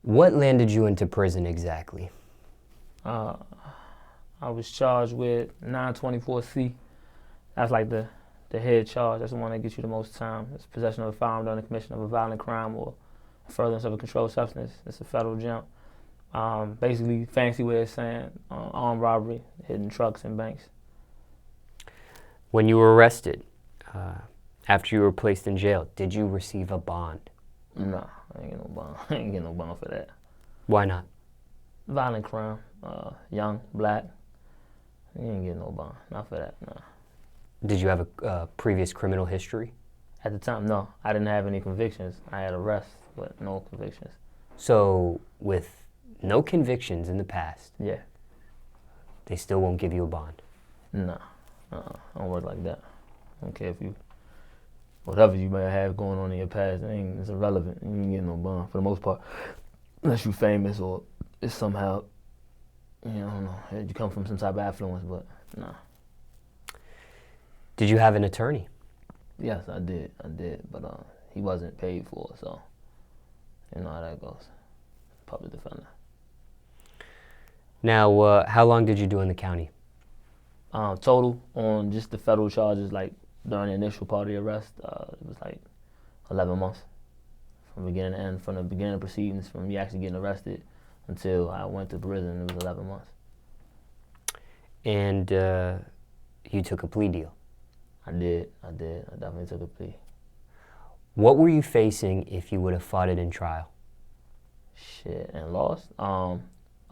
What landed you into prison exactly? Uh, I was charged with 924C. That's like the head charge. That's the one that gets you the most time. It's possession of a firearm during the commission of a violent crime or furtherance of a controlled substance. It's a federal jump. Basically, fancy way of saying armed robbery, hitting trucks and banks. When you were arrested, after you were placed in jail, did you receive a bond? Nah, I ain't get no bond. I ain't get no bond for that. Why not? Violent crime, young, black. You ain't get no bond. Not for that, nah. Did you have a previous criminal history? At the time, no. I didn't have any convictions. I had arrests, but no convictions. So with no convictions in the past, Yeah. they still won't give you a bond? Nah, I don't work like that. I don't care if you, whatever you may have going on in your past, it's irrelevant. You ain't getting no bond for the most part, unless you famous or it's somehow, I don't know, you come from some type of affluence, but nah. Did you have an attorney? Yes, I did, but he wasn't paid for, so you know how that goes. Public defender. Now, how long did you do in the county? Total on just the federal charges, like during the initial part of the arrest, it was like 11 months from beginning to end, from the beginning of proceedings, from me actually getting arrested until I went to prison. It was 11 months. And you took a plea deal? I did. I definitely took a plea. What were you facing if you would have fought it in trial? Shit, and lost. A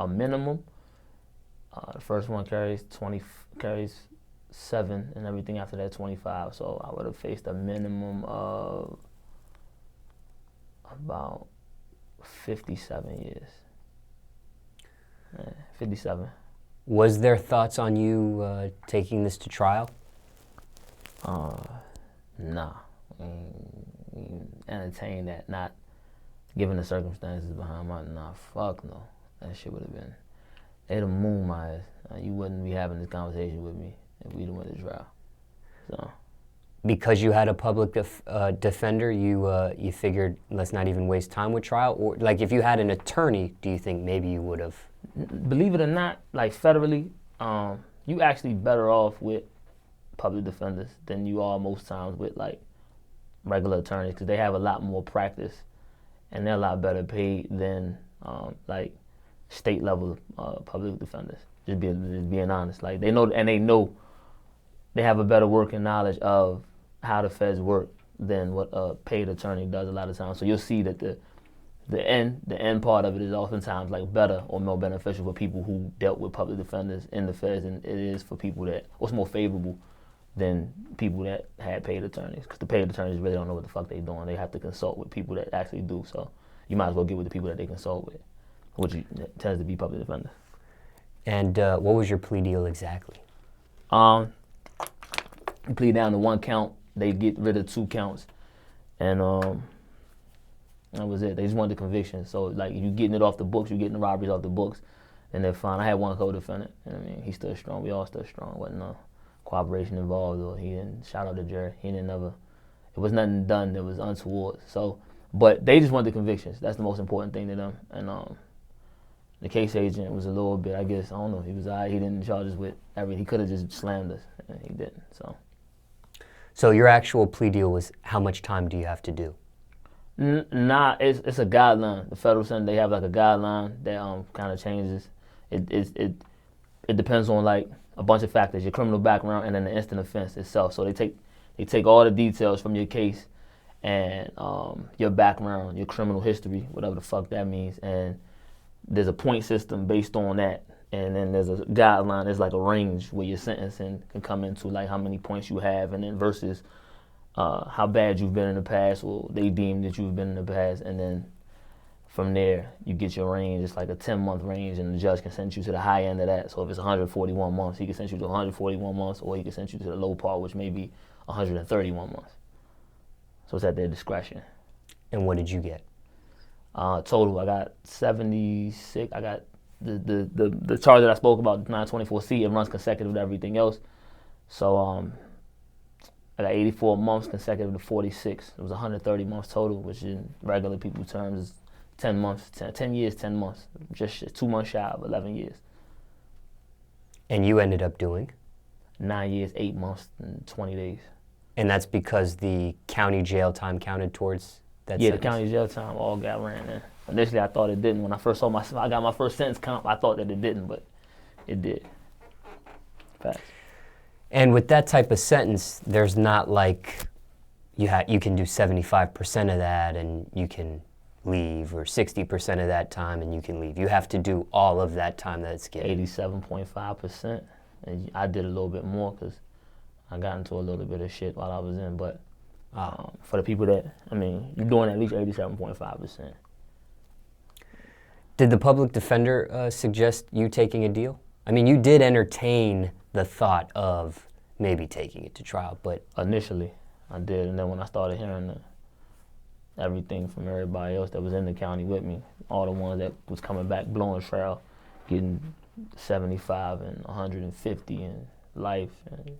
minimum. The first one carries 7, and everything after that 25. So I would have faced a minimum of about 57 years. 57. Was there thoughts on you taking this to trial? Nah. Entertain that, not given the circumstances behind my, nah, fuck no. That shit would have been, they'd have moved my ass. You wouldn't be having this conversation with me if we'd went to trial. So. Because you had a public defender, you figured let's not even waste time with trial? Or like if you had an attorney, do you think maybe you would have? Believe it or not, like federally, you actually better off with public defenders than you are most times with like regular attorneys, because they have a lot more practice and they're a lot better paid than like state level public defenders. Just being honest, like they know they have a better working knowledge of how the feds work than what a paid attorney does a lot of times. So you'll see that the end part of it is oftentimes like better or more beneficial for people who dealt with public defenders in the feds than it is for people that, what's more favorable than people that had paid attorneys, because the paid attorneys really don't know what the fuck they're doing. They have to consult with people that actually do. So you might as well get with the people that they consult with, which tends to be public defenders. And what was your plea deal exactly? You plead down to 1 count. They get rid of 2 counts, and that was it. They just wanted the conviction. So like you getting it off the books, you getting the robberies off the books, and they're fine. I had 1 co-defendant. I mean, he stood strong. We all stood strong. Wasn't no cooperation involved, or he didn't. Shout out to Jerry. He didn't never. It was nothing done that was untoward. So, but they just wanted the convictions. That's the most important thing to them. And the case agent was a little bit, I guess, I don't know. He was he didn't charge us with everything. He could have just slammed us, and he didn't. So your actual plea deal was how much time do you have to do? Nah, it's a guideline. The federal Senate, they have like a guideline that kind of changes. It depends on like a bunch of factors, your criminal background and then the instant offense itself. So they take all the details from your case and your background, your criminal history, whatever the fuck that means, and there's a point system based on that. And then there's a guideline, there's like a range where your sentencing can come into, like how many points you have, and then versus how bad you've been in the past, or they deem that you've been in the past, and then from there you get your range. It's like a 10-month range, and the judge can send you to the high end of that. So if it's 141 months, he can send you to 141 months, or he can send you to the low part, which may be 131 months. So it's at their discretion. And what did you get? Total, I got 76. I got the charge that I spoke about, 924C. It runs consecutive to everything else. So I got 84 months consecutive to 46. It was 130 months total, which in regular people terms is 10 months, 10 years, 10 months. Just 2 months shy of 11 years. And you ended up doing? 9 years, 8 months, and 20 days. And that's because the county jail time counted towards that Yeah, sentence? the county jail time all got ran in. Initially, I thought it didn't. When I first saw I got my first sentence comp, I thought that it didn't, but it did. Facts. And with that type of sentence, there's not like you can do 75% of that and you can leave, or 60% of that time and you can leave. You have to do all of that time that it's given. 87.5%. And I did a little bit more because I got into a little bit of shit while I was in. But for the people that, you're doing at least 87.5%. Did the public defender suggest you taking a deal? You did entertain the thought of maybe taking it to trial, but... Initially, I did. And then when I started hearing everything from everybody else that was in the county with me, all the ones that was coming back blowing trial, getting 75 and 150 and life, and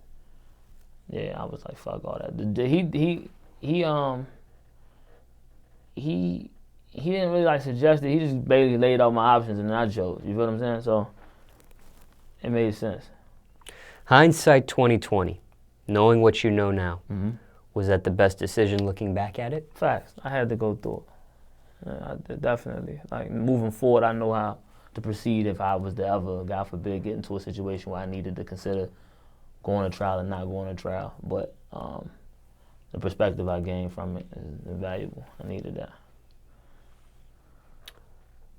yeah, I was like, fuck all that. He didn't really like suggest it. He just basically laid out my options and I chose. You feel what I'm saying? So it made sense. Hindsight 2020, knowing what you know now, was that the best decision looking back at it? Facts. I had to go through it. I did, definitely. Like, moving forward, I know how to proceed if I was to ever, God forbid, get into a situation where I needed to consider going to trial and not going to trial. But the perspective I gained from it is invaluable. I needed that.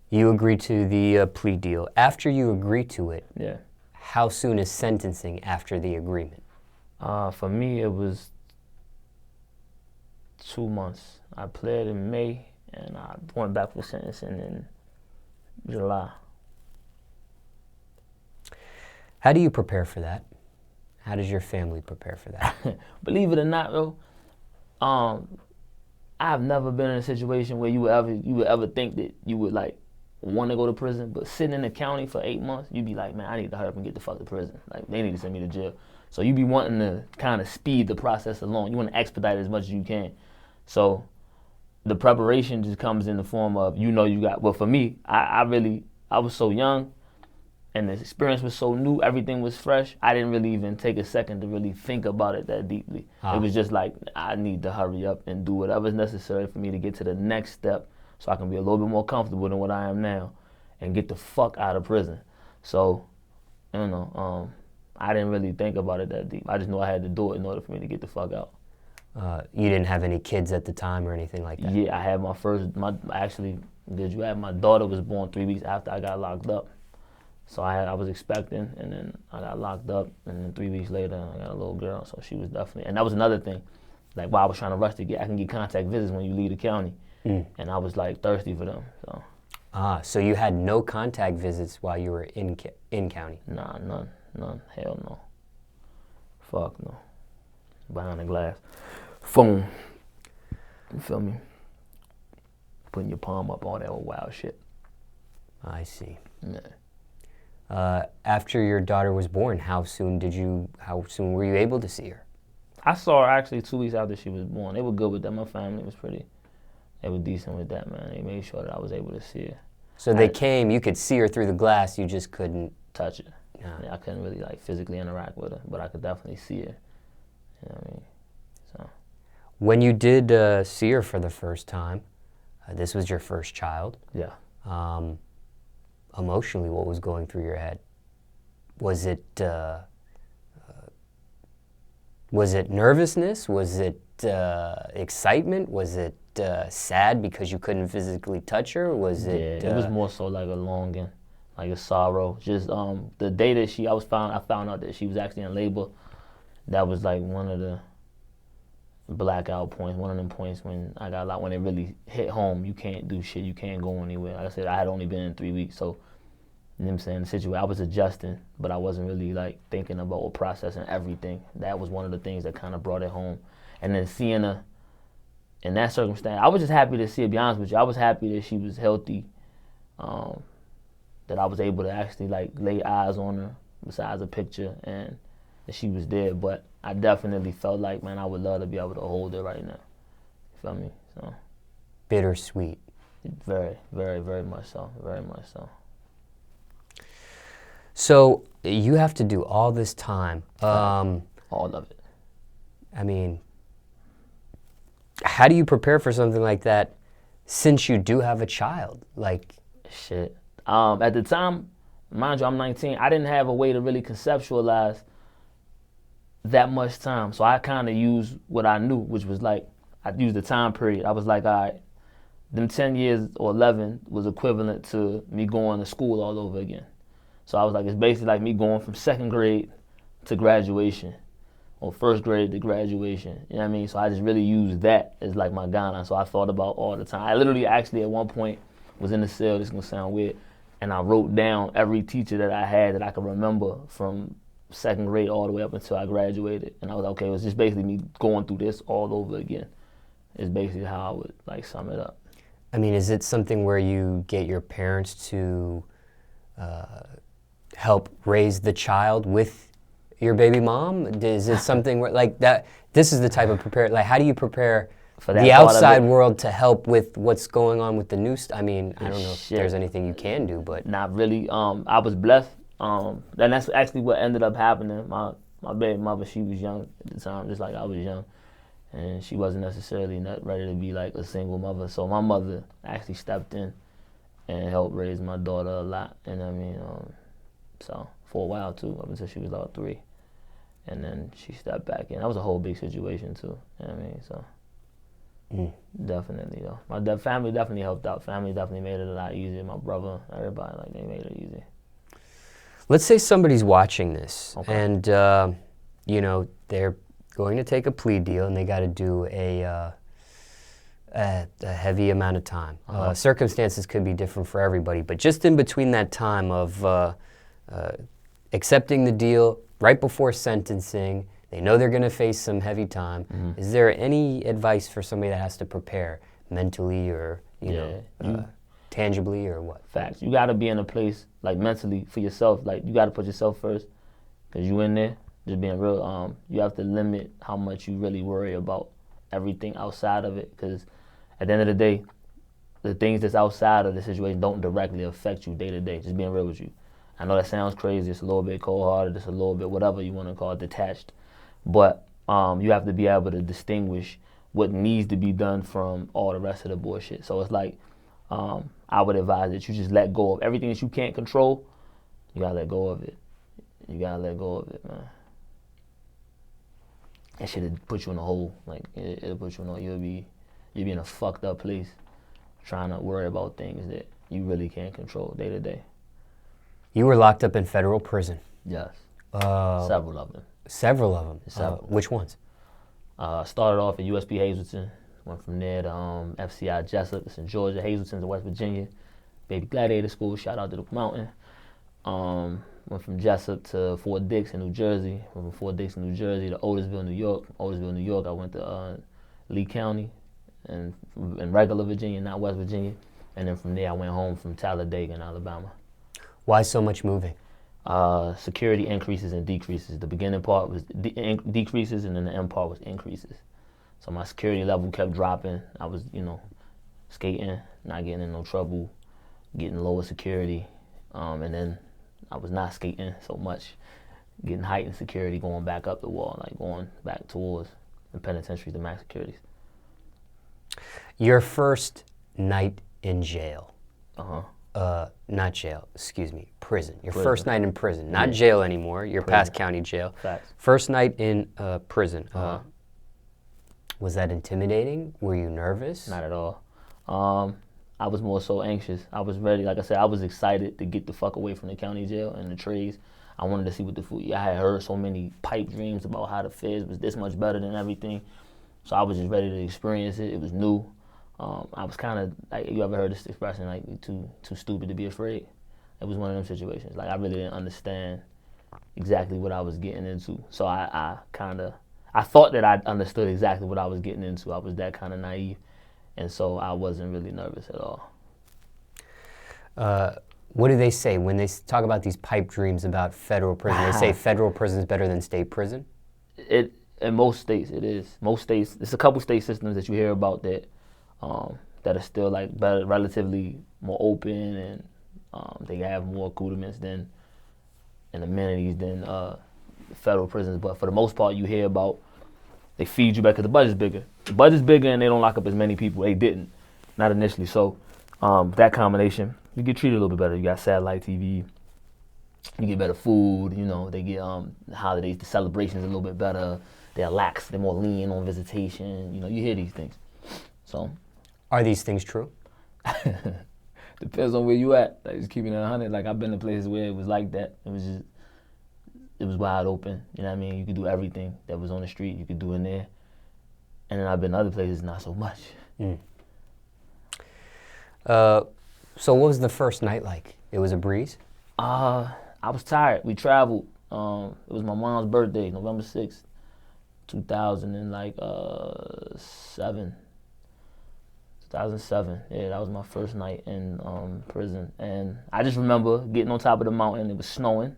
You agreed to the plea deal. After you agreed to it, yeah. How soon is sentencing after the agreement? For me, it was 2 months. I pled in May, and I went back for sentencing in July. How do you prepare for that? How does your family prepare for that? Believe it or not, though, I've never been in a situation where you would ever think that you would like want to go to prison, but sitting in the county for 8 months, you'd be like, man, I need to hurry up and get the fuck to prison. Like, they need to send me to jail. So you be wanting to kind of speed the process along. You want to expedite it as much as you can. So the preparation just comes in the form of, well, for me, I was so young and the experience was so new, everything was fresh. I didn't really even take a second to really think about it that deeply. It was just like, I need to hurry up and do whatever's necessary for me to get to the next step so I can be a little bit more comfortable than what I am now and get the fuck out of prison. So, I didn't really think about it that deep. I just knew I had to do it in order for me to get the fuck out. You didn't have any kids at the time or anything like that? Yeah, I had my daughter was born 3 weeks after I got locked up. So I was expecting, and then I got locked up, and then 3 weeks later I got a little girl. So she was definitely, and that was another thing. Like, while I was trying to rush I can get contact visits when you leave the county. And I was like thirsty for them. So you had no contact visits while you were in county? Nah, none. Hell no. Fuck no. Behind the glass. Phone. You feel me? Putting your palm up, all that old wild shit. I see. Yeah. After your daughter was born, how soon were you able to see her? I saw her actually 2 weeks after she was born. They were good with that. My family was they were decent with that, man. They made sure that I was able to see her. So they came, you could see her through the glass, you just couldn't touch her. Yeah, I couldn't really physically interact with her, but I could definitely see her. You know what I mean? So. When you did see her for the first time, this was your first child. Yeah. Emotionally, what was going through your head? Was it nervousness? Was it excitement? Was it sad because you couldn't physically touch her? Was it? It was more so like a longing, like a sorrow. Just the day that I found out that she was actually in labor. That was like one of the blackout points. One of them points when I got when it really hit home. You can't do shit. You can't go anywhere. Like I said, I had only been in 3 weeks, so you know what I'm saying, the situation, I was adjusting, but I wasn't really thinking about or processing everything. That was one of the things that kind of brought it home. And then seeing her in that circumstance, I was just happy to see her, to be honest with you. I was happy that she was healthy, that I was able to actually lay eyes on her besides a picture, and that she was there. But I definitely felt like, man, I would love to be able to hold her right now. You feel me? So. Bittersweet. Very, very, very much so. Very much so. So you have to do all this time. All of it. I mean, how do you prepare for something like that since you do have a child? Like, shit. At the time, mind you, I'm 19. I didn't have a way to really conceptualize that much time. So I kind of used what I knew, which was like, I used the time period. I was like, all right, them 10 years or 11 was equivalent to me going to school all over again. So I was like, it's basically like me going from second grade to graduation, or first grade to graduation. You know what I mean? So I just really used that as like my guideline. So I thought about all the time. I literally actually at one point was in the cell, this is gonna sound weird, and I wrote down every teacher that I had that I could remember from second grade all the way up until I graduated. And I was like, okay, it was just basically me going through this all over again. It's basically how I would like sum it up. I mean, is it something where you get your parents to help raise the child with your baby mom? Is it something where like that? This is the type of prepare. Like, how do you prepare for the outside world to help with what's going on with the new? I mean, I don't know if there's anything you can do, but not really. I was blessed. And that's actually what ended up happening. My baby mother, she was young at the time, just like I was young, and she wasn't necessarily not ready to be like a single mother. So my mother actually stepped in and helped raise my daughter a lot. And I mean, so for a while too, up until she was about 3. And then she stepped back in. That was a whole big situation too. You know what I mean? So definitely though. My family definitely helped out. Family definitely made it a lot easier. My brother, everybody, like they made it easy. Let's say somebody's watching this, okay. and you know, they're going to take a plea deal and they got to do a heavy amount of time. Circumstances could be different for everybody, but just in between that time of accepting the deal, right before sentencing, they know they're going to face some heavy time. Is there any advice for somebody that has to prepare mentally or, you know, tangibly or what? Facts. You got to be in a place, like mentally, for yourself. Like, you got to put yourself first, because you in there, just being real. You have to limit how much you really worry about everything outside of it, because at the end of the day, the things that's outside of the situation don't directly affect you day to day, just being real with you. I know that sounds crazy, it's a little bit cold-hearted, it's a little bit whatever you want to call it, detached. But you have to be able to distinguish what needs to be done from all the rest of the bullshit. So it's like, I would advise that you just let go of everything that you can't control. You gotta let go of it. You gotta let go of it, man. That shit'll put you in a hole. Like, it'll put you in a, you'll be in a fucked up place trying to worry about things that you really can't control day to day. You were locked up in federal prison. Yes. Several of them. Several of them? Several. Which ones? Started off at USP Hazleton. Went from there to FCI Jessup. It's in Georgia. Hazleton's in West Virginia. Baby Gladiator School. Shout out to the mountain. Went from Jessup to Fort Dix in New Jersey. Went from Fort Dix in New Jersey to Otisville, New York. Otisville, New York, I went to Lee County and in regular Virginia, not West Virginia. And then from there, I went home from Talladega in Alabama. Why so much moving? Security increases and decreases. The beginning part was decreases, and then the end part was increases. So my security level kept dropping. I was, you know, skating, not getting in no trouble, getting lower security, and then I was not skating so much, getting heightened security, going back up the wall, like going back towards the penitentiary, the max securities. Your first night in jail. Not jail, excuse me, prison. Your first night in prison, not jail anymore. You're past county jail. Facts. First night in prison. Was that intimidating? Were you nervous? Not at all. I was more so anxious. I was ready. Like I said, I was excited to get the fuck away from the county jail and the trades. I wanted to see what the food. I had heard so many pipe dreams about how the feds was this much better than everything. So I was just ready to experience it. It was new. I was kind of like, you ever heard this expression, like too stupid to be afraid? It was one of them situations. Like, I really didn't understand exactly what I was getting into. So I thought that I understood exactly what I was getting into. I was that kind of naive, and so I wasn't really nervous at all. What do they say when they talk about these pipe dreams about federal prison? They say federal prison is better than state prison? In most states, it is. Most states, there's a couple state systems that you hear about that that are still like better, relatively more open, and they have more accoutrements than and amenities than federal prisons. But for the most part, you hear about they feed you back because the budget's bigger. The budget's bigger, and they don't lock up as many people. They didn't, not initially. So that combination, you get treated a little bit better. You got satellite TV. You get better food, you know, they get the holidays, the celebrations a little bit better. They're lax, they're more lenient on visitation. You know, you hear these things. So, are these things true? Depends on where you at. Like, just keeping it 100. Like, I've been to places where it was like that. It was wide open. You know what I mean? You could do everything that was on the street, you could do in there. And then I've been to other places, not so much. So what was the first night like? It was a breeze? I was tired. We traveled. It was my mom's birthday, November 6th, 2007. 2007. Yeah, that was my first night in prison. And I just remember getting on top of the mountain. It was snowing.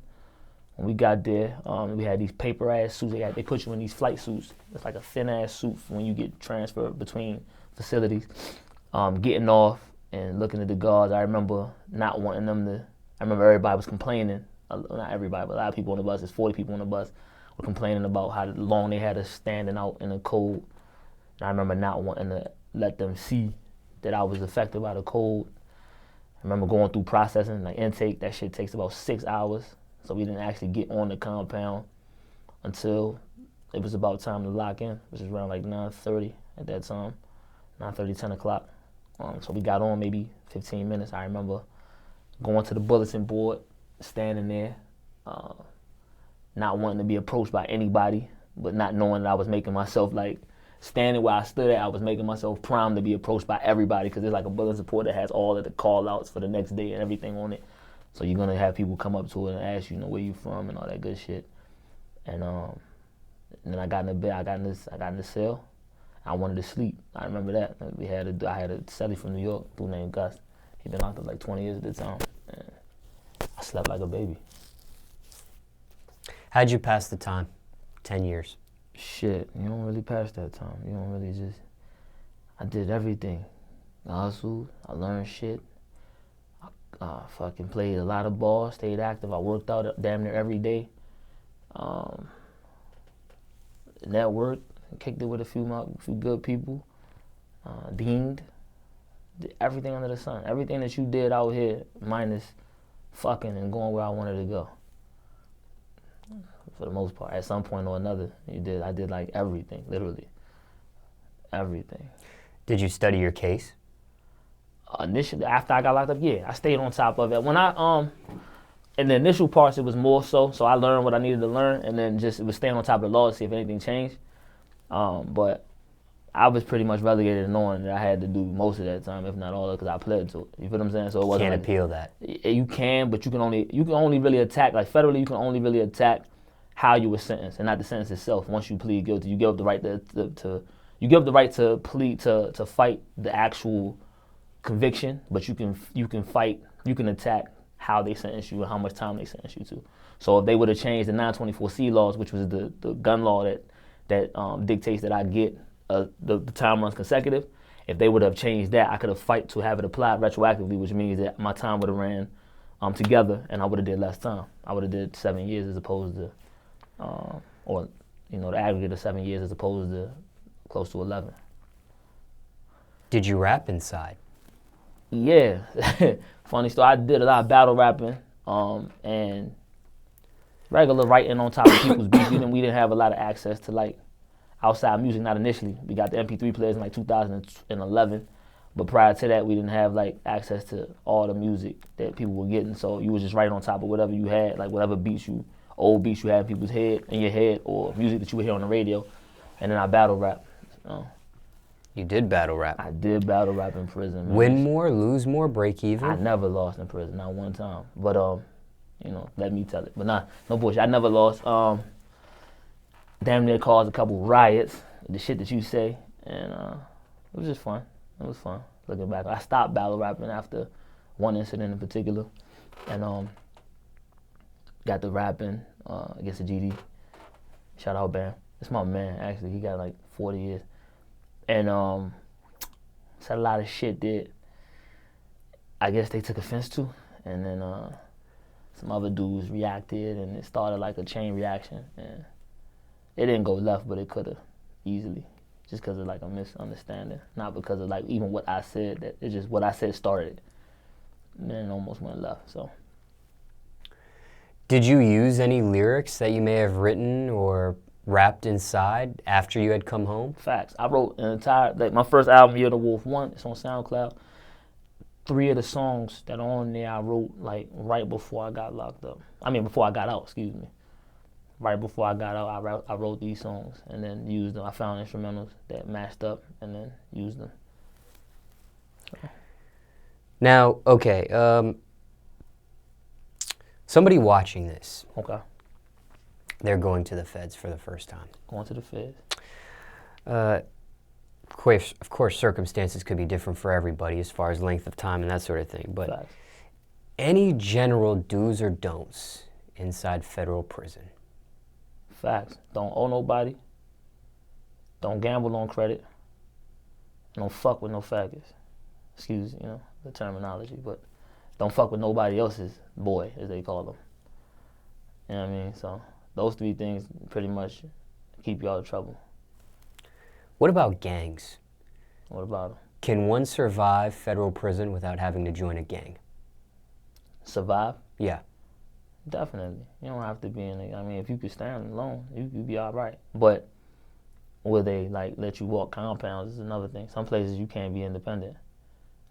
When we got there, we had these paper-ass suits. They put you in these flight suits. It's like a thin-ass suit for when you get transferred between facilities. Getting off and looking at the guards, I remember not wanting them to. I remember everybody was complaining. Not everybody, but a lot of people on the bus. There's 40 people on the bus were complaining about how long they had us standing out in the cold. And I remember not wanting to let them see that I was affected by the cold. I remember going through processing, like intake. That shit takes about 6 hours. So we didn't actually get on the compound until it was about time to lock in, which was around like 9:30 at that time, 9:30, 10 o'clock. So we got on maybe 15 minutes. I remember going to the bulletin board, standing there, not wanting to be approached by anybody, but not knowing that I was making myself like, standing where I stood at, I was making myself primed to be approached by everybody, because there's like a bulletin board that has all of the call outs for the next day and everything on it. So you're gonna have people come up to it and ask you, where you from and all that good shit. And then I got in the bed, I got in the cell. I wanted to sleep. I remember that. I had a cellie from New York, dude named Gus. He'd been locked up like 20 years at the time. And I slept like a baby. How'd you pass the time? 10 years. Shit, you don't really pass that time. You don't really just. I did everything. I hustled. I learned shit. I fucking played a lot of ball. Stayed active. I worked out damn near every day. Networked. Kicked it with a few good people. Deemed. Did everything under the sun. Everything that you did out here, minus fucking and going where I wanted to go. For the most part, at some point or another, I did like everything, literally. Everything. Did you study your case? Initially, after I got locked up, yeah, I stayed on top of it. When in the initial parts, it was more so I learned what I needed to learn, and then just it was staying on top of the law to see if anything changed. But I was pretty much relegated to knowing that I had to do most of that time, if not all of it, because I pled to it. You feel what I'm saying? So it wasn't Can't like, appeal that. You can, but you can only really attack, like federally, you can only really attack how you were sentenced, and not the sentence itself. Once you plead guilty, you give up the right to plead to fight the actual conviction, but you can attack how they sentence you and how much time they sentence you to. So if they would have changed the 924C laws, which was the gun law that dictates that I get the time runs consecutive, if they would have changed that, I could have fight to have it applied retroactively, which means that my time would have ran together, and I would have did less time. I would have did 7 years as opposed to, the aggregate of 7 years as opposed to close to 11. Did you rap inside? Yeah, funny story. I did a lot of battle rapping and regular writing on top of people's beats. We didn't have a lot of access to like outside music, not initially. We got the MP3 players in like 2011, but prior to that, we didn't have like access to all the music that people were getting. So you was just writing on top of whatever you had, like whatever old beats you had in people's in your head, or music that you would hear on the radio, and then I battle rap. You did battle rap. I did battle rap in prison. Man. Win more, lose more, break even? I never lost in prison, not one time. But let me tell it. But no bullshit. I never lost. Damn near caused a couple riots, the shit that you say, and it was just fun. It was fun looking back. I stopped battle rapping after one incident in particular, and got to rapping against the GD. Shout out Bam. It's my man, actually. He got like 40 years. And said a lot of shit that I guess they took offense to, and then some other dudes reacted, and it started like a chain reaction, and it didn't go left, but it could have easily, just because of like a misunderstanding, not because of like even what I said. That it's just what I said started it, and then it almost went left. So. Did you use any lyrics that you may have written or rapped inside after you had come home? Facts. I wrote an entire, like my first album, Year of the Wolf 1, it's on SoundCloud. 3 of the songs that are on there I wrote like right before I got locked up. I mean, before I got out, excuse me. Right before I got out, I wrote these songs and then used them. I found instrumentals that matched up and then used them. So. Now, okay, somebody watching this, Okay. they're going to the feds for the first time. Going to the feds. Of course, circumstances could be different for everybody as far as length of time and that sort of thing, but Facts. any general do's or don'ts inside federal prison? Facts. Don't owe nobody. Don't gamble on credit. Don't fuck with no faggots. Excuse, the terminology, but don't fuck with nobody else's boy, as they call them. You know what I mean? So those 3 things pretty much keep you out of trouble. What about gangs? What about them? Can one survive federal prison without having to join a gang? Survive? Yeah. Definitely. You don't have to be in it. I mean, if you could stand alone, you'd be all right. But will they let you walk compounds is another thing. Some places you can't be independent.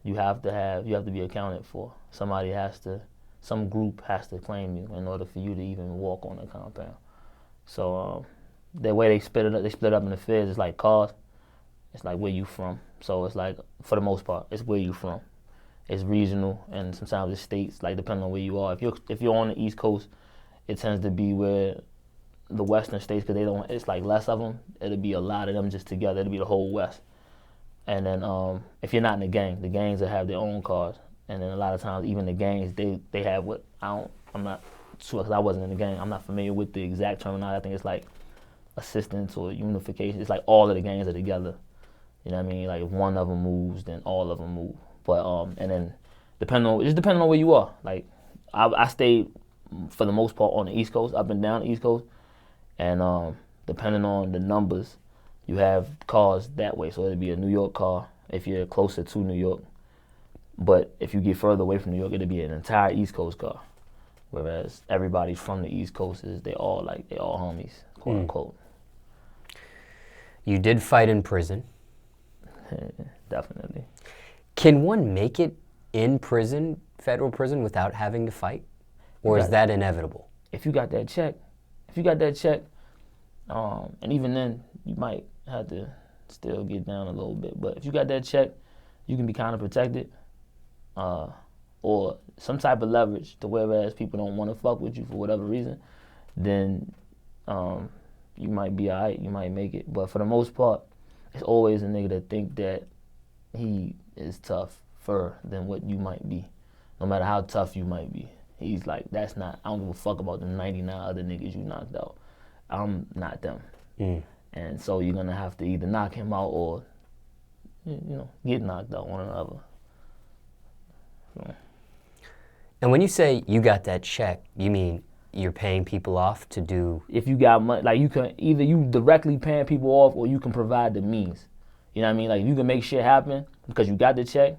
You have to be accounted for. Some group has to claim you in order for you to even walk on a compound. So the way they split up in the feds, it's like cars. It's like where you from. So it's like, for the most part, it's where you from. It's regional, and sometimes it's states, like depending on where you are. If you're on the East Coast, it tends to be where the Western states, because it's like less of them. It'll be a lot of them just together. It'll be the whole West. And then if you're not in the gangs will have their own cars. And then a lot of times, even the gangs, they have what I'm not sure, because I wasn't in the gang. I'm not familiar with the exact terminology. I think it's like assistance or unification. It's like all of the gangs are together. You know what I mean? Like if one of them moves, then all of them move. But and then depending on where you are. Like I stayed for the most part on the East Coast, up and down the East Coast, and depending on the numbers, you have cars that way. So it'd be a New York car if you're closer to New York. But if you get further away from New York, it'd be an entire East Coast car. Whereas everybody from the East Coast they all homies, quote unquote. You did fight in prison. Definitely. Can one make it in prison, federal prison, without having to fight? Or is that inevitable? If you got that check, and even then, you might have to still get down a little bit. But if you got that check, you can be kind of protected, or some type of leverage to whereas people don't want to fuck with you for whatever reason, then you might be all right, you might make it. But for the most part, it's always a nigga that think that he is tougher than what you might be, no matter how tough you might be. He's like, I don't give a fuck about the 99 other niggas you knocked out. I'm not them. And so you're gonna have to either knock him out or, get knocked out, one or the other. So. And when you say you got that check, you mean you're paying people off to do? If you got money, like you can either you directly paying people off or you can provide the means. You know what I mean? Like if you can make shit happen because you got the check,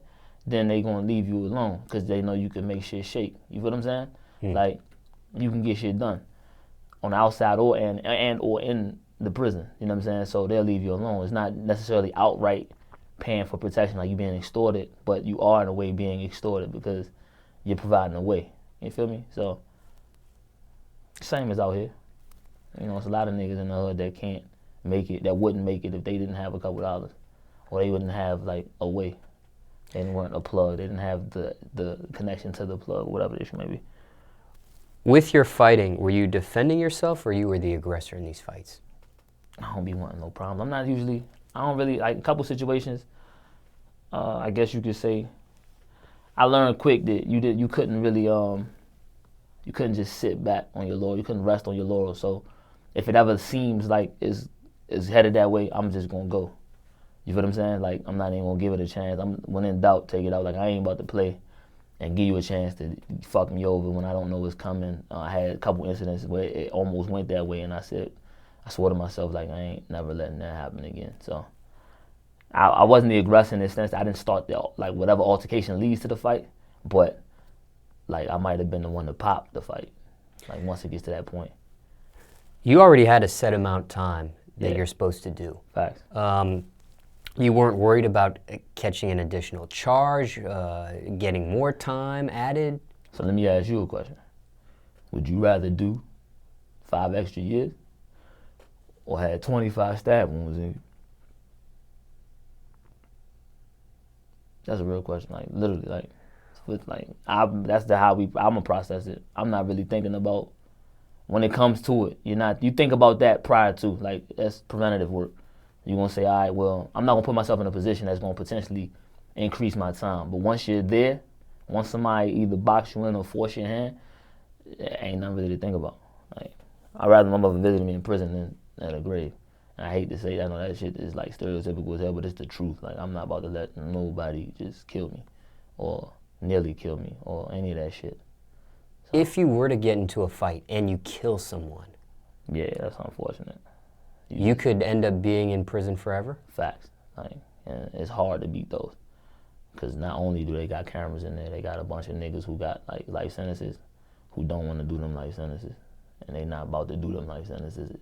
then they gonna leave you alone because they know you can make shit shake. You feel what I'm saying? Like you can get shit done on the outside or in the prison. You know what I'm saying? So they'll leave you alone. It's not necessarily outright paying for protection like you being extorted, but you are in a way being extorted because you're providing a way. You feel me? So same as out here. It's a lot of niggas in the hood that can't make it, that wouldn't make it if they didn't have a couple dollars, or they wouldn't have like a way. They weren't a plug. They didn't have the connection to the plug, whatever the issue may be. With your fighting, were you defending yourself or you were the aggressor in these fights? I don't be wanting no problem. I don't really, like a couple situations, I guess you could say, I learned quick that you couldn't really, you couldn't just sit back on your laurels. You couldn't rest on your laurels. So if it ever seems like it's headed that way, I'm just gonna go. You feel what I'm saying? Like, I'm not even gonna give it a chance. When in doubt, take it out. Like, I ain't about to play and give you a chance to fuck me over when I don't know what's coming. I had a couple incidents where it almost went that way, and I swore to myself, like, I ain't never letting that happen again. So I wasn't the aggressor in the sense that I didn't start whatever altercation leads to the fight, but like, I might have been the one to pop the fight, like, once it gets to that point. You already had a set amount of time that you're supposed to do. Facts. You weren't worried about catching an additional charge, getting more time added? So let me ask you a question. Would you rather do 5 extra years or had 25 stab wounds in you? That's a real question. Like, literally, I'm gonna process it. I'm not really thinking about when it comes to it. You think about that prior to, like, that's preventative work. You're gonna say, all right, well, I'm not gonna put myself in a position that's gonna potentially increase my time. But once you're there, once somebody either box you in or force your hand, it ain't nothing really to think about. Like, I'd rather my mother visit me in prison than at a grave. And I hate to say that, I know that shit is like stereotypical as hell, but it's the truth. Like, I'm not about to let nobody just kill me or nearly kill me or any of that shit. So, if you were to get into a fight and you kill someone, yeah, that's unfortunate. You could end up being in prison forever? Facts. Like, and it's hard to beat those. Because not only do they got cameras in there, they got a bunch of niggas who got, like, life sentences who don't want to do them life sentences. And they not about to do them life sentences.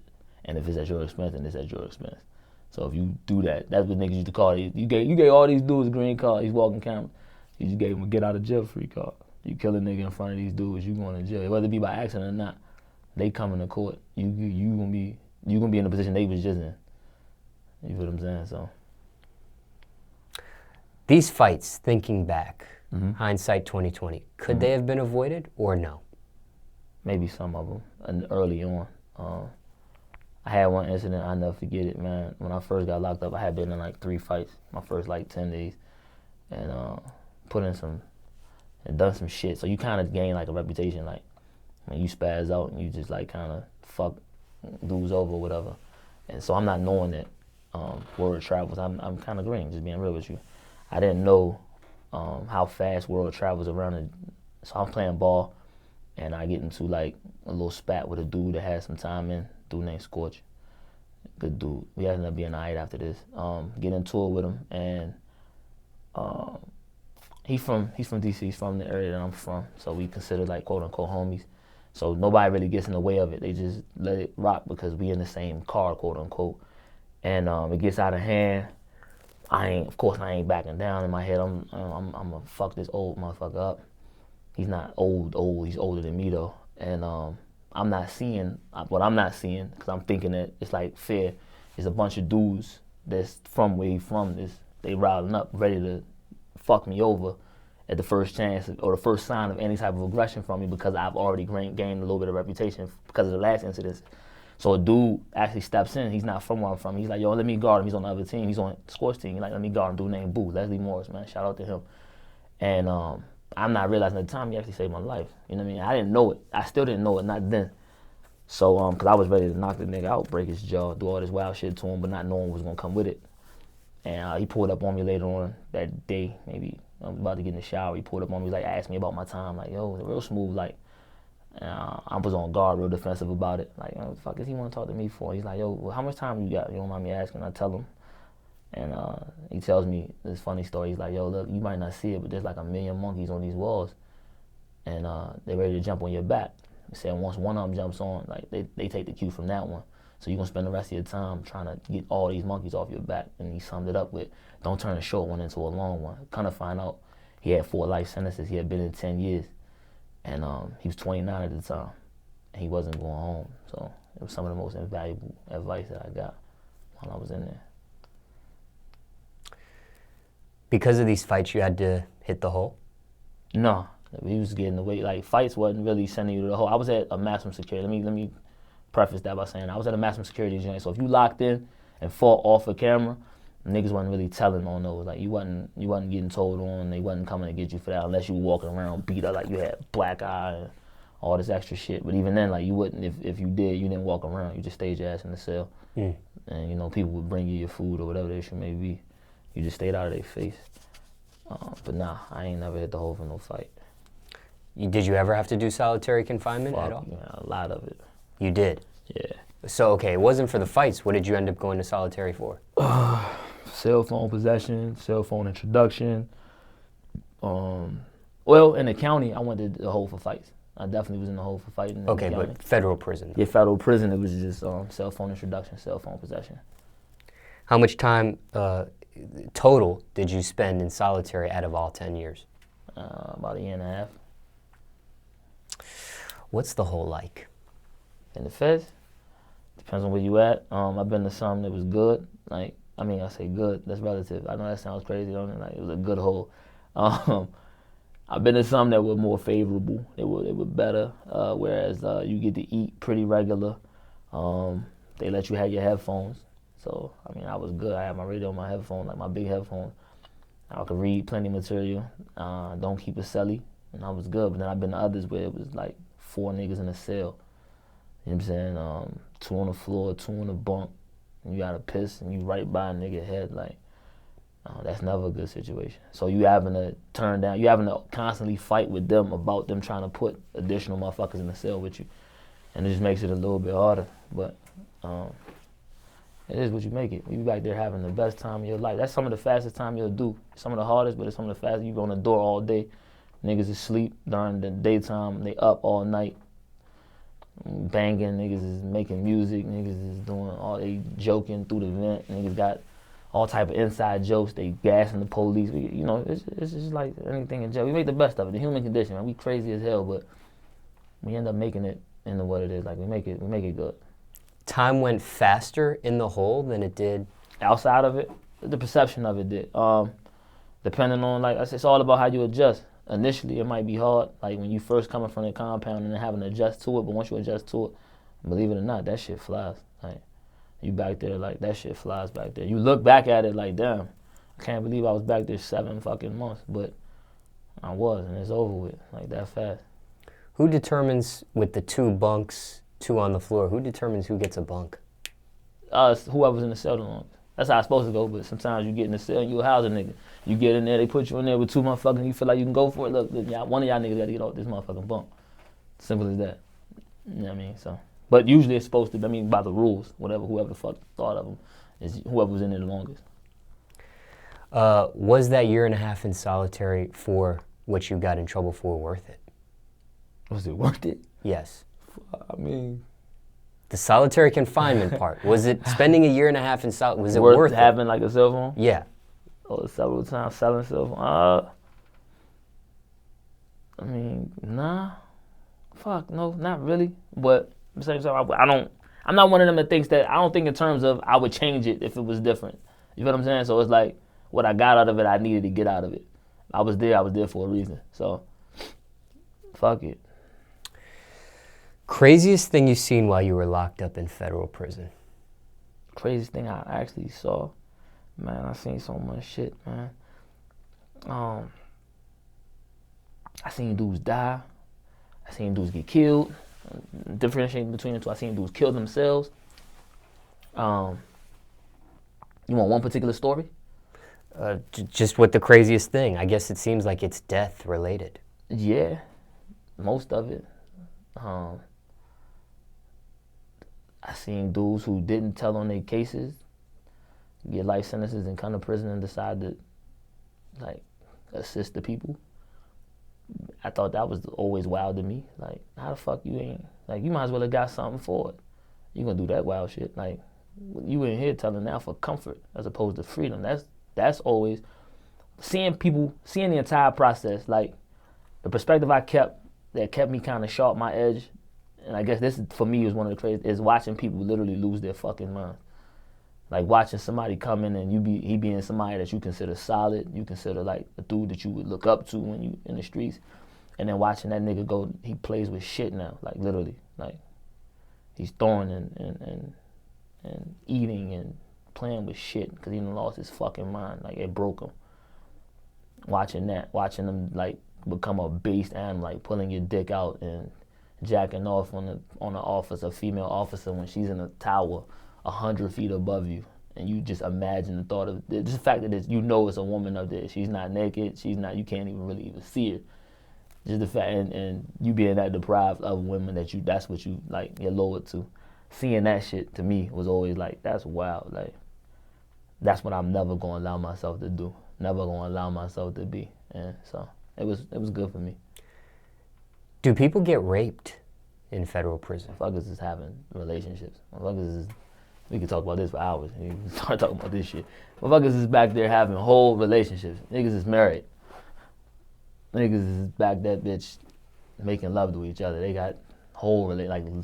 And if it's at your expense, then it's at your expense. So if you do that, that's what niggas used to call it. You gave all these dudes a green card, he's walking camera. You just gave him a get out of jail free card. You kill a nigga in front of these dudes, you going to jail. Whether it be by accident or not, they coming to court. You gonna be in the position they was just in. You feel what I'm saying? So these fights, thinking back, hindsight 2020, could they have been avoided or no? Maybe some of them, and early on. I had one incident, I'll never forget it, man. When I first got locked up, I had been in like 3 fights, my first like 10 days, and put in some, and done some shit. So you kind of gain like a reputation, like when you spaz out and you just like kind of fuck dudes over or whatever. And so I'm not knowing that word travels. I'm kind of green, just being real with you. I didn't know how fast word travels around it. So I'm playing ball, and I get into like a little spat with a dude that had some time in, dude named Scorch. Good dude. We ended up being alright after this. Get into it with him, and he's from DC, he's from the area that I'm from. So we consider like quote unquote homies. So nobody really gets in the way of it. They just let it rock because we in the same car, quote unquote. And it gets out of hand. Of course I ain't backing down. In my head, I'm gonna fuck this old motherfucker up. He's not old, he's older than me though. And I'm not seeing what I'm not seeing, because I'm thinking that it's like fair. It's a bunch of dudes that's from where he from this. They riling up, ready to fuck me over at the first chance or the first sign of any type of aggression from me, because I've already gained a little bit of reputation because of the last incidents. So a dude actually steps in. He's not from where I'm from. He's like, yo, let me guard him. He's on the other team. He's on the Scorch team. He's like, let me guard him. Dude named Boo, Leslie Morris, man. Shout out to him. And I'm not realizing at the time he actually saved my life. You know what I mean? I didn't know it. I still didn't know it, not then. So, because I was ready to knock the nigga out, break his jaw, do all this wild shit to him, but not knowing what was going to come with it. And he pulled up on me later on that day, maybe I was about to get in the shower. He pulled up on me, like, asked me about my time. Like, yo, real smooth. Like, I was on guard, real defensive about it. Like, what the fuck does he want to talk to me for? He's like, yo, well, how much time you got? You don't mind me asking? I tell him. And he tells me this funny story. He's like, yo, look, you might not see it, but there's like 1 million monkeys on these walls. And they're ready to jump on your back. He said once one of them jumps on, like, they take the cue from that one. So you're going to spend the rest of your time trying to get all these monkeys off your back. And he summed it up with, don't turn a short one into a long one. Kind of find out he had 4 life sentences. He had been in 10 years. And he was 29 at the time. And he wasn't going home. So it was some of the most invaluable advice that I got while I was in there. Because of these fights, you had to hit the hole? No. We was getting away. Like, fights wasn't really sending you to the hole. I was at a maximum security. Let me preface that by saying I was at a maximum security joint. So if you locked in and fought off a camera, niggas wasn't really telling on those. Like, you wasn't getting told on. They wasn't coming to get you for that unless you were walking around beat up, like you had black eye and all this extra shit. But even then, like, you wouldn't, if you did, you didn't walk around. You just stayed your ass in the cell. And, you know, people would bring you your food or whatever the issue may be. You just stayed out of their face. But nah, I ain't never hit the hole for no fight. Did you ever have to do solitary confinement at all? Yeah, a lot of it. You did? Yeah. So, okay, it wasn't for the fights. What did you end up going to solitary for? Cell phone possession, cell phone introduction. Well, in the county, I went to the hole for fights. I definitely was in the hole for fighting in the county. But federal prison? Yeah, federal prison, it was just cell phone introduction, cell phone possession. How much time total did you spend in solitary out of all 10 years? About a year and a half. What's the hole like? In the feds? Depends on where you at. I've been to some that was good. Like, I mean, I say good, that's relative. I know that sounds crazy, like it was a good hole. I've been to some that were more favorable. They were better, whereas you get to eat pretty regular. They let you have your headphones. So, I mean, I was good. I had my radio on my headphone, like my big headphone. I could read plenty of material. Don't keep a celly, and I was good. But then I've been to others where it was like 4 niggas in a cell. You know what I'm saying? 2 on the floor, 2 on the bunk. And you gotta piss, and you right by a nigga head. Like, that's never a good situation. So you having to turn down, you having to constantly fight with them about them trying to put additional motherfuckers in the cell with you. And it just makes it a little bit harder. But it is what you make it. You back there having the best time of your life. That's some of the fastest time you'll do. Some of the hardest, but it's some of the fastest. You go on the door all day. Niggas is asleep during the daytime. They up all night. Banging, niggas is making music, niggas is doing all, they joking through the vent, niggas got all type of inside jokes, they gassing the police, it's just like anything in jail. We make the best of it, the human condition, man. We crazy as hell, but we end up making it into what it is. Like we make it good. Time went faster in the hole than it did outside of it. The perception of it did. Depending on, like I said, it's all about how you adjust. Initially, it might be hard, like when you first coming from the compound and then having to adjust to it, but once you adjust to it, believe it or not, that shit flies. Like, you back there, like, that shit flies back there. You look back at it like, damn, I can't believe I was back there 7 fucking months, but I was, and it's over with, like, that fast. Who determines, with the 2 bunks, 2 on the floor, who determines who gets a bunk? Whoever's in the cell the longest. That's how it's supposed to go, but sometimes you get in the cell and you a housing nigga. You get in there, they put you in there with 2 motherfuckers and you feel like you can go for it. Look, one of y'all niggas gotta get off this motherfucking bunk. Simple as that. You know what I mean? So, but usually it's supposed to, by the rules, whoever the fuck thought of them, is whoever was in there the longest. Was that year and a half in solitary for what you got in trouble for worth it? Was it worth it? Yes. I mean... The solitary confinement part. Was it spending a year and a half in solitary? Was it worth it? Having like a cell phone? Yeah. Or several times selling cell phone? I mean, nah. Fuck, no, not really. But at the same time, I'm not one of them that thinks that, I don't think in terms of I would change it if it was different. You know what I'm saying? So it's like, what I got out of it, I needed to get out of it. I was there for a reason. So, fuck it. Craziest thing you've seen while you were locked up in federal prison? Craziest thing I actually saw? Man, I seen so much shit, man. I seen dudes die. I seen dudes get killed. Differentiating between the two, I seen dudes kill themselves. You want one particular story? Just what the craziest thing? I guess it seems like it's death related. Yeah, most of it. I seen dudes who didn't tell on their cases get life sentences and come to prison and decide to, like, assist the people. I thought that was always wild to me. Like, how the fuck you ain't, like, you might as well have got something for it. You gonna do that wild shit. Like, you in here telling now for comfort as opposed to freedom. That's always, seeing the entire process, like, the perspective that kept me kind of sharp, my edge, and I guess this, for me, was one of the craziest, is watching people literally lose their fucking mind. Like watching somebody come in and he being somebody that you consider solid, you consider like a dude that you would look up to when you in the streets, and then watching that nigga go, he plays with shit now, like literally, like he's throwing and eating and playing with shit because he done lost his fucking mind, like it broke him. Watching them like become a beast and like pulling your dick out and jacking off on an officer, female officer, when she's in a tower 100 feet above you, and you just imagine the thought of just the fact that it's a woman up there. She's not naked. She's not. You can't even see her. Just the fact, and you being that deprived of women that's what you like, you're lowered to. Seeing that shit to me was always like, that's wild. Like, that's what I'm never gonna allow myself to do. Never gonna allow myself to be. And so it was good for me. Do people get raped in federal prison? Motherfuckers is having relationships. We could talk about this for hours. You can start talking about this shit. Motherfuckers is back there having whole relationships. Niggas is married. Niggas is back that bitch making love to each other. They got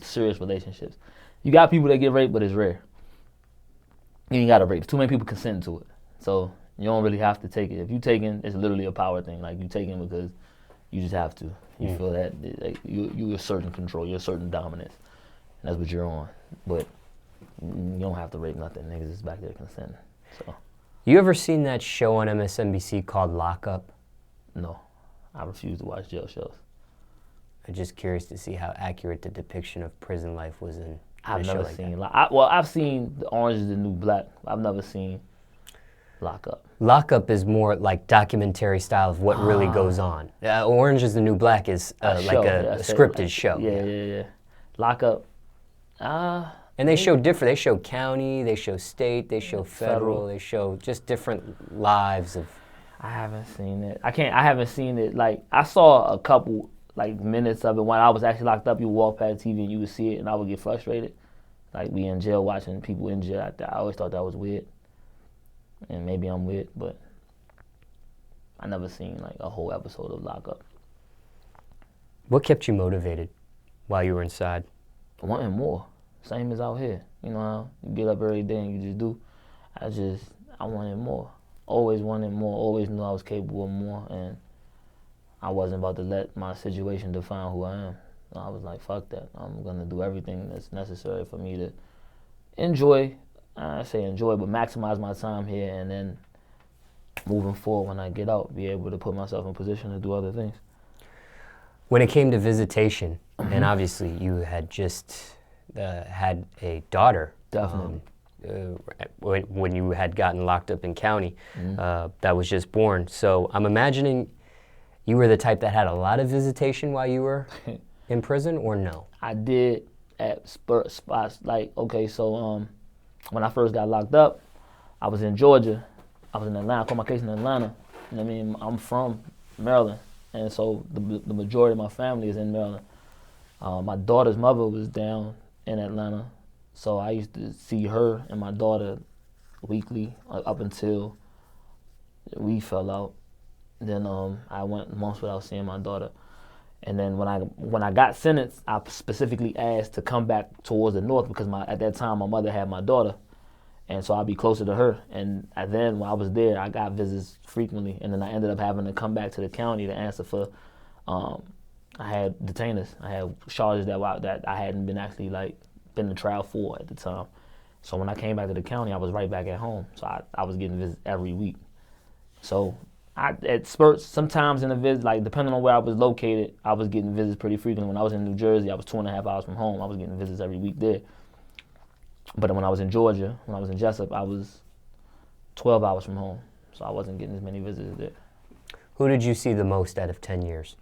serious relationships. You got people that get raped, but it's rare. You ain't got to rape. Too many people consent to it. So you don't really have to take it. If you taking, it's literally a power thing. Like, you taking because you just have to. You feel that like, you assert control. You're asserting dominance. And that's what you're on. But you don't have to rape nothing. Niggas is back there consenting. So. You ever seen that show on MSNBC called Lockup? No. I refuse to watch jail shows. I'm just curious to see how accurate the depiction of prison life was in I've a show never like seen. that. I've seen The Orange is the New Black. I've never seen Lockup. Lockup is more like documentary style of what really goes on. Orange is the New Black is like a scripted show. Yeah. Lockup. And they show different. They show county, they show state, they show federal, they show just different lives of. I haven't seen it. I haven't seen it. Like, I saw a couple minutes of it when I was actually locked up. You would walk past TV and you would see it, and I would get frustrated. Like, we in jail watching people in jail. I always thought that was weird, and maybe I'm weird, but I never seen like a whole episode of Lockup. What kept you motivated while you were inside? Wanting more, same as out here. You know how you get up every day and you just do. I wanted more. Always wanted more, always knew I was capable of more, and I wasn't about to let my situation define who I am. I was like, fuck that. I'm gonna do everything that's necessary for me to enjoy, I say enjoy, but maximize my time here, and then moving forward when I get out, be able to put myself in position to do other things. When it came to visitation, and obviously you had just had a daughter. Definitely. When you had gotten locked up in county, that was just born. So I'm imagining you were the type that had a lot of visitation while you were in prison, or no? I did at spots. Like, okay, so when I first got locked up, I was in Georgia. I was in Atlanta. I caught my case in Atlanta. You know what I mean? I'm from Maryland, and so the majority of my family is in Maryland. My daughter's mother was down in Atlanta. So I used to see her and my daughter weekly up until we fell out. Then I went months without seeing my daughter. And then when I got sentenced, I specifically asked to come back towards the north because at that time my mother had my daughter, and so I'd be closer to her. And then when I was there, I got visits frequently, and then I ended up having to come back to the county to answer for. I had detainers. I had charges that I hadn't been actually been in trial for at the time. So when I came back to the county, I was right back at home. So I was getting visits every week. So at spurts, sometimes in the visit, depending on where I was located, I was getting visits pretty frequently. When I was in New Jersey, I was 2.5 hours from home. I was getting visits every week there. But when I was in Georgia, when I was in Jessup, I was 12 hours from home. So I wasn't getting as many visits there. Who did you see the most out of 10 years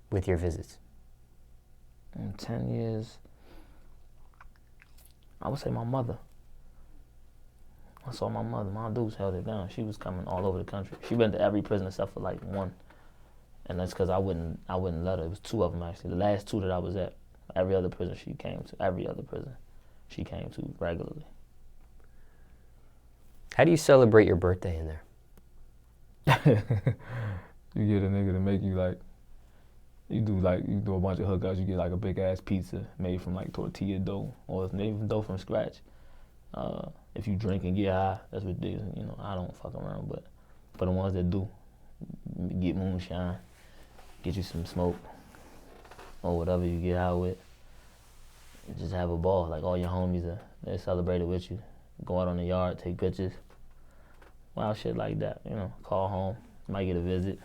with your visits? In 10 years, I would say my mother. I saw my mother. My dudes held it down. She was coming all over the country. She went to every prison except for one. And that's because I wouldn't let her. It was 2 of them actually. The last 2 that I was at, every other prison she came to regularly. How do you celebrate your birthday in there? You get a nigga to make you you do a bunch of hookouts. You get a big ass pizza made from tortilla dough, or maybe even dough from scratch. If you drink and get high, that's what they, I don't fuck around, but for the ones that do, get moonshine, get you some smoke, or whatever you get high with. Just have a ball. All your homies they celebrate it with you. Go out on the yard, take pictures. Wild shit like that, Call home, might get a visit.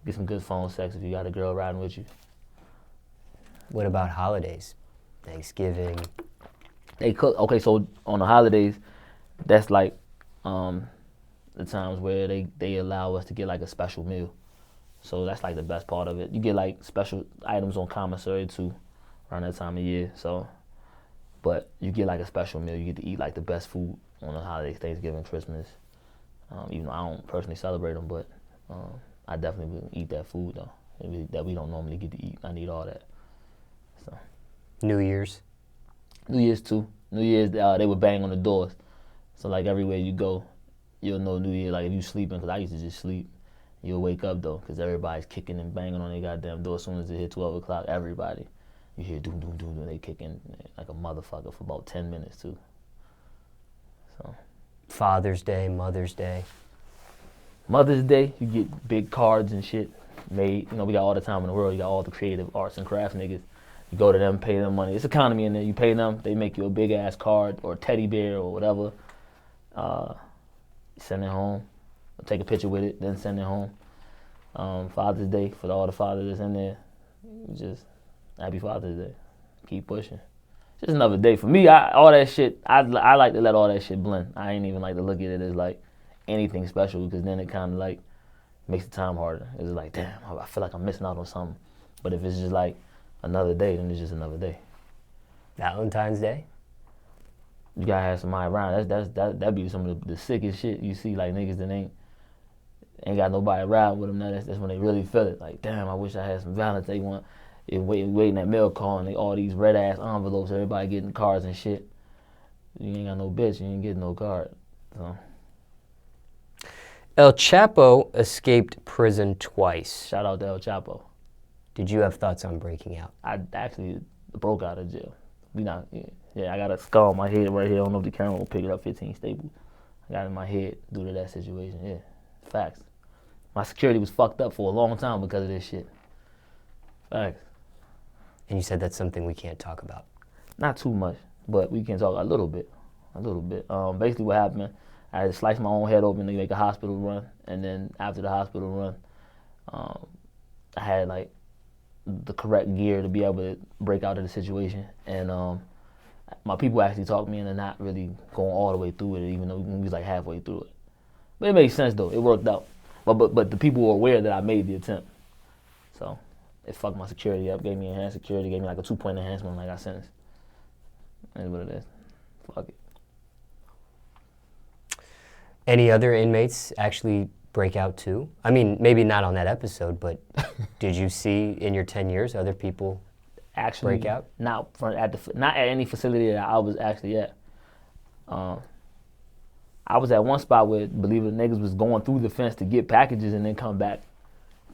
Get some good phone sex if you got a girl riding with you. What about holidays? Thanksgiving? They cook. Okay, so on the holidays, that's like the times where they allow us to get like a special meal. So that's like the best part of it. You get like special items on commissary too around that time of year. So, but you get like a special meal. You get to eat like the best food on the holidays, Thanksgiving, Christmas. Even though I don't personally celebrate them, but I definitely will eat that food though. That we don't normally get to eat. I need all that. So. New Year's. New Year's too. New Year's they would bang on the doors. So like everywhere you go, you'll know New Year. Like if you sleeping, because I used to just sleep. You'll wake up though, because everybody's kicking and banging on their goddamn door as soon as it hit 12 o'clock. Everybody, you hear doom doom doom, and they kicking like a motherfucker for about 10 minutes too. So. Father's Day, Mother's Day. Mother's Day, you get big cards and shit made. You know, we got all the time in the world. You got all the creative arts and crafts niggas. You go to them, pay them money. It's economy in there. You pay them, they make you a big ass card or a teddy bear or whatever. Send it home. Take a picture with it, then send it home. Father's Day, for all the fathers that's in there, just happy Father's Day. Keep pushing. Just another day. For me, all that shit, I like to let all that shit blend. I ain't even like to look at it as like anything special, because then it kind of like makes the time harder. It's like, damn, I feel like I'm missing out on something. But if it's just like another day, then it's just another day. Valentine's Day. You gotta have somebody around. That'd be some of the sickest shit you see. Like niggas that ain't got nobody around with them. That's when they really feel it. Like, damn, I wish I had some Valentine's. They want waiting that mail call, and all these red ass envelopes. Everybody getting cards and shit. You ain't got no bitch. You ain't getting no card. So. El Chapo escaped prison twice. Shout out to El Chapo. Did you have thoughts on breaking out? I actually broke out of jail. Yeah, I got a scar on my head right here. I don't know if the camera will pick it up. 15 staples. I got it in my head due to that situation. Yeah, facts. My security was fucked up for a long time because of this shit. Facts. And you said that's something we can't talk about. Not too much, but we can talk a little bit. Basically what happened, I had to slice my own head open to make a hospital run, and then after the hospital run, I had like the correct gear to be able to break out of the situation, and my people actually talked me into not really going all the way through it, even though we was like halfway through it. But it made sense though. It worked out. But the people were aware that I made the attempt, so it fucked my security up. Gave me enhanced security. Gave me like a 2-point enhancement when I got sentenced. That's what it is. Fuck it. Any other inmates actually break out too? I mean, maybe not on that episode, but did you see in your 10 years other people actually break out? Not at any facility that I was actually at. I was at one spot where, believe it, niggas was going through the fence to get packages and then come back,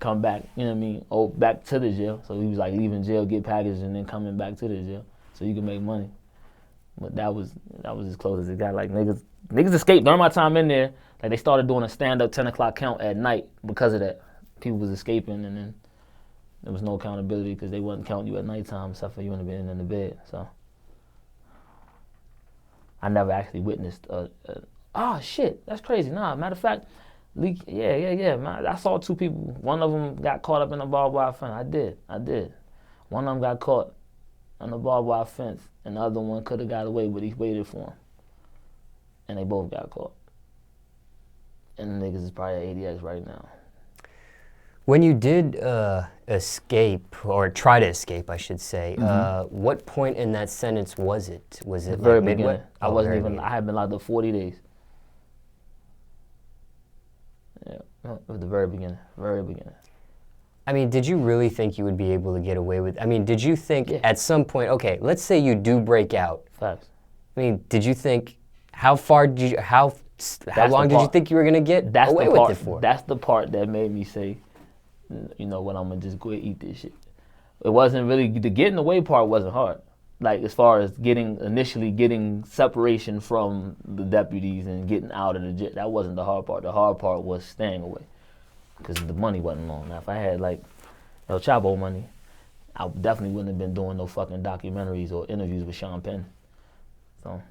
you know what I mean? Oh, back to the jail. So he was like leaving jail, get packages, and then coming back to the jail so you can make money. But that was as close as it got. Like niggas escaped during my time in there. Like they started doing a stand-up 10 o'clock count at night because of that. People was escaping, and then there was no accountability because they wasn't counting you at nighttime except for you in the bed. So I never actually witnessed oh shit, that's crazy. Nah, matter of fact, yeah. Man, I saw 2 people. One of them got caught up in a barbed wire fence. I did. One of them got caught on the barbed wire fence, and the other one could have got away, but he waited for him. And they both got caught. And the niggas is probably at ADX right now. When you did escape, or try to escape, I should say, what point in that sentence was it? Was it Very like midway? beginning. I had been locked up 40 days. Yeah, it was the very beginning. I mean, did you really think you would be able to get away with? I mean, did you think at some point? Okay, let's say you do break out. Facts. I mean, did you think? How long did you think you were gonna get away with it for? That's the part that made me say, you know what, I'm gonna just go and eat this shit. It wasn't really, the getting away part wasn't hard. Like as far as initially getting separation from the deputies and getting out of the jail, that wasn't the hard part. The hard part was staying away, because the money wasn't long. Now if I had like El Chapo money, I definitely wouldn't have been doing no fucking documentaries or interviews with Sean Penn. So